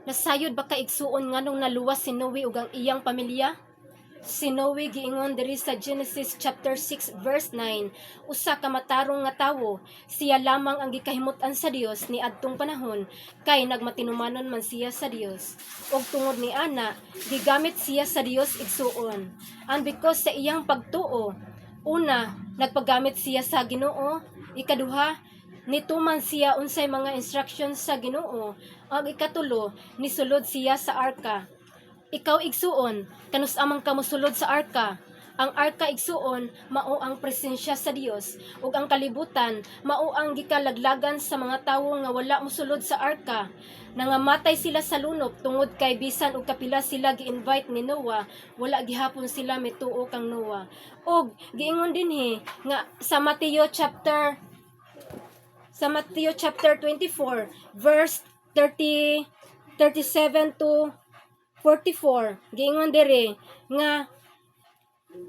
Nasayod ba ka igsuon nganong naluwas si Noe ug ang iyang pamilya? Si Noe giingon diri sa Genesis chapter 6 verse 9, usa ka matarong nga tawo, siya lamang ang gikahimut-an sa Dios ni adtong panahon kay nagmatinumanon man siya sa Dios. Ug tungod ni ana, gigamit siya sa Dios igsuon. And because sa iyang pagtuo, una, nagpagamit siya sa Ginoo, ikaduha, nituman siya unsay mga instructions sa Ginoo, ang ikatulo, nisulod siya sa arka. Ikaw igsuon, kanus amang ka mosulod sa arka. Ang arka igsuon mao ang presensya sa Dios, ug ang kalibutan mao ang gikalaglagan sa mga tawo nga wala mosulod sa arka. Nangamatay sila sa lunop tungod kay bisan og kapila sila gi-invite ni Noah, wala gihapon sila mituo kang Noah. Ug giingon dinhi nga sa Mateo chapter 24 verse 37 to 44, giingon diri nga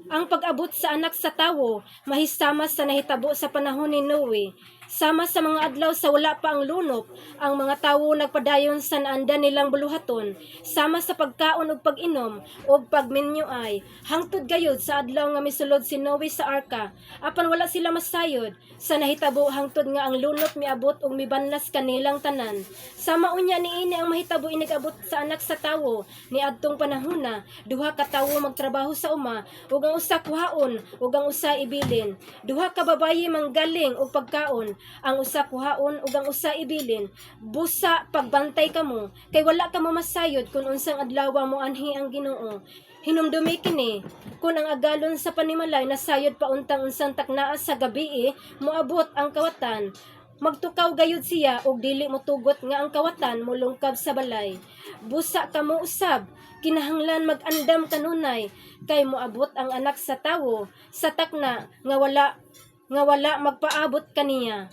ang pag-abot sa anak sa tawo mahisama sa nahitabo sa panahon ni Noe. Sama sa mga adlaw sa wala pa ang lunop, ang mga tawo nagpadayon sa naandan nilang buluhaton, sama sa pagkaon ug pag-inom ug pagminyoay, hangtod gayud sa adlaw nga misulod si Noe sa arka. Apan wala sila masayod sa nahitabo hangtod nga ang lunop miabot ug mibanlas kanilang tanan. Sama unya niini ang mahitabo inigabot sa anak sa tawo ni adtong panahona, duha ka tawo magtrabaho sa uma, ug ang usa kuhaon ug ang usa ibilin. Duha ka babayi manggaling og pagkaon, ang usa kuhaon ug ang usa ibilin. Busa pagbantay kamo kay wala ka mo masayod kun unsang adlaw mo anhi ang Ginoo. Hinumdumi kini kun ang agalon sa panimalay nasayod pa untang unsang taknaa sa gabii moabot ang kawatan. Magtukaw gayud siya ug dili motugot nga ang kawatan molungkab sa balay. Busa kamo usab, kinahanglan mag-andam kanunay kay moabot ang anak sa tawo sa takna nga wala magpaabot kaniya.